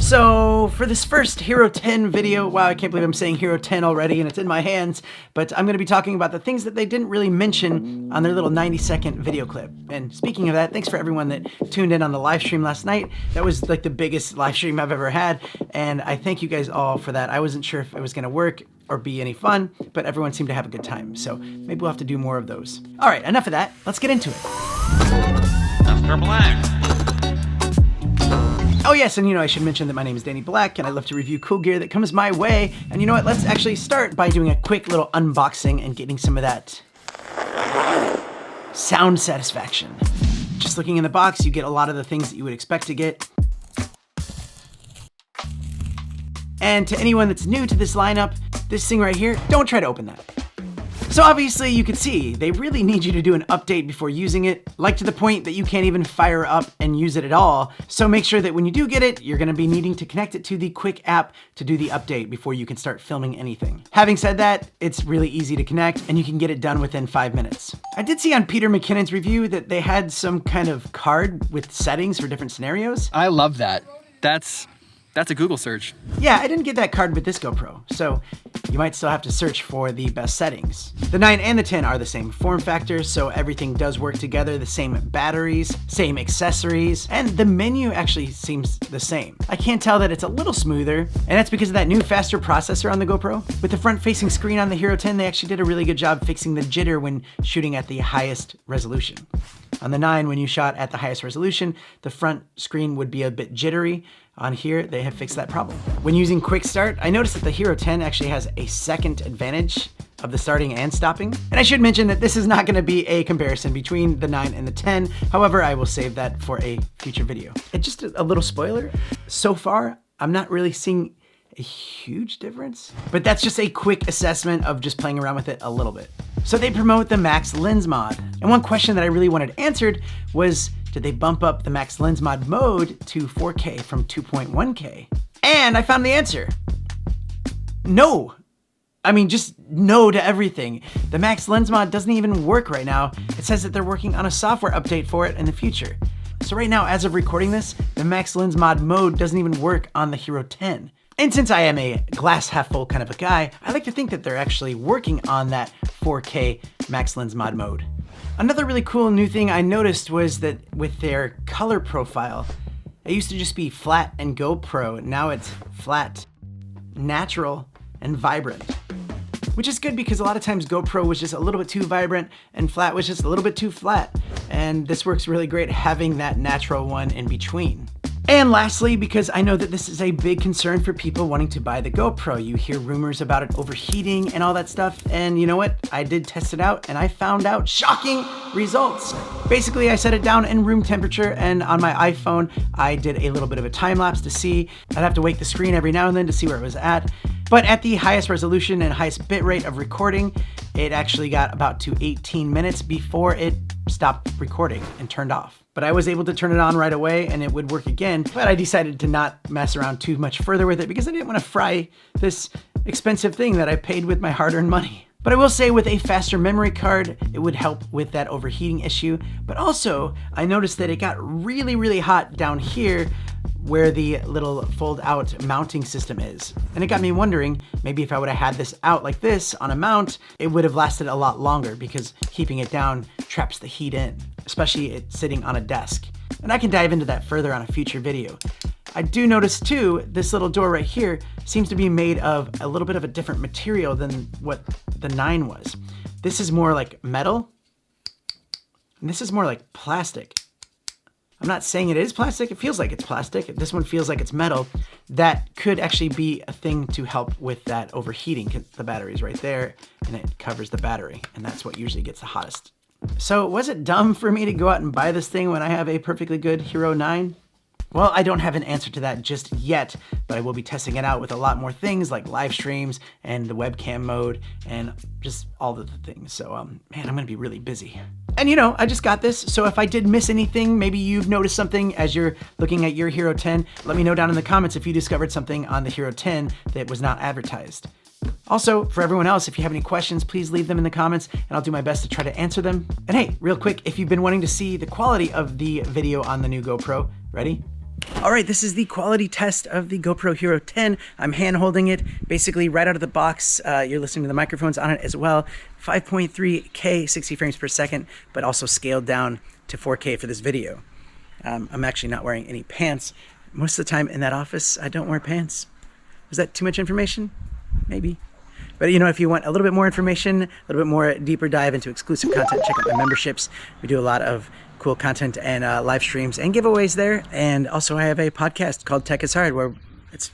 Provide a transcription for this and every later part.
So for this first Hero 10 video, wow, I can't believe I'm saying Hero 10 already and it's in my hands, but I'm gonna be talking about the things that they didn't really mention on their little 90-second video clip. And speaking of that, thanks for everyone that tuned in on the live stream last night. That was like the biggest live stream I've ever had, and I thank you guys all for that. I wasn't sure if it was gonna work or be any fun, but everyone seemed to have a good time, so maybe we'll have to do more of those. All right, enough of that, let's get into it. Mr. Black. Oh yes, and I should mention that my name is Danny Black and I love to review cool gear that comes my way. And you know what, let's actually start by doing a quick little unboxing and getting some of that sound satisfaction. Just looking in the box, you get a lot of the things that you would expect to get. And to anyone that's new to this lineup, this thing right here, don't try to open that. So obviously you can see, they really need you to do an update before using it, like to the point that you can't even fire up and use it at all. So make sure that when you do get it, you're gonna be needing to connect it to the Quick app to do the update before you can start filming anything. Having said that, it's really easy to connect and you can get it done within 5 minutes. I did see on Peter McKinnon's review that they had some kind of card with settings for different scenarios. I love that. That's a Google search. Yeah, I didn't get that card with this GoPro, so you might still have to search for the best settings. The 9 and the 10 are the same form factor, so everything does work together, the same batteries, same accessories, and the menu actually seems the same. I can tell that it's a little smoother, and that's because of that new faster processor on the GoPro. With the front-facing screen on the Hero 10, they actually did a really good job fixing the jitter when shooting at the highest resolution. On the 9, when you shot at the highest resolution, the front screen would be a bit jittery. On here, they have fixed that problem. When using Quick Start, I noticed that the Hero 10 actually has a second advantage of the starting and stopping. And I should mention that this is not gonna be a comparison between the 9 and the 10. However, I will save that for a future video. And just a little spoiler, so far, I'm not really seeing a huge difference, but that's just a quick assessment of just playing around with it a little bit. So they promote the Max Lens mod. And one question that I really wanted answered was, did they bump up the Max Lens mod mode to 4K from 2.1K? And I found the answer. No. I mean, just no to everything. The Max Lens mod doesn't even work right now. It says that they're working on a software update for it in the future. So right now, as of recording this, the Max Lens mod mode doesn't even work on the Hero 10. And since I am a glass half full kind of a guy, I like to think that they're actually working on that 4K Max Lens mod mode. Another really cool new thing I noticed was that with their color profile, it used to just be flat and GoPro. Now it's flat, natural, and vibrant. Which is good because a lot of times GoPro was just a little bit too vibrant and flat was just a little bit too flat. And this works really great having that natural one in between. And lastly, because I know that this is a big concern for people wanting to buy the GoPro. You hear rumors about it overheating and all that stuff. And you know what? I did test it out and I found out shocking results. Basically, I set it down in room temperature and on my iPhone, I did a little bit of a time lapse to see. I'd have to wake the screen every now and then to see where it was at. But at the highest resolution and highest bit rate of recording, it actually got about to 18 minutes before it stopped recording and turned off. But I was able to turn it on right away and it would work again. But I decided to not mess around too much further with it because I didn't want to fry this expensive thing that I paid with my hard-earned money. But I will say with a faster memory card, it would help with that overheating issue. But also, I noticed that it got really, really hot down here where the little fold out mounting system is. And it got me wondering, maybe if I would have had this out like this on a mount, it would have lasted a lot longer because keeping it down traps the heat in, especially it sitting on a desk. And I can dive into that further on a future video. I do notice too, this little door right here seems to be made of a little bit of a different material than what the 9 was. This is more like metal, and this is more like plastic. I'm not saying it is plastic, it feels like it's plastic. This one feels like it's metal. That could actually be a thing to help with that overheating. The battery's right there and it covers the battery and that's what usually gets the hottest. So was it dumb for me to go out and buy this thing when I have a perfectly good Hero 9? Well, I don't have an answer to that just yet, but I will be testing it out with a lot more things like live streams and the webcam mode and just all of the things. So, man, I'm gonna be really busy. And I just got this, so if I did miss anything, maybe you've noticed something as you're looking at your Hero 10, let me know down in the comments if you discovered something on the Hero 10 that was not advertised. Also, for everyone else, if you have any questions, please leave them in the comments and I'll do my best to try to answer them. And hey, real quick, if you've been wanting to see the quality of the video on the new GoPro, ready? All right, this is the quality test of the GoPro Hero 10. I'm hand holding it basically right out of the box. You're listening to the microphones on it as well. 5.3K, 60 frames per second, but also scaled down to 4K for this video. I'm actually not wearing any pants. Most of the time in that office, I don't wear pants. Was that too much information? Maybe. But you know, if you want a little bit more information, a little bit more deeper dive into exclusive content, check out my memberships. We do a lot of cool content and live streams and giveaways there. And also I have a podcast called Tech is Hard, where it's,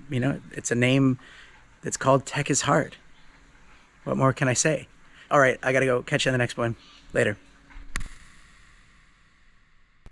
you know, it's a name that's called Tech is Hard. What more can I say? All right, I gotta go. Catch you on the next one. Later.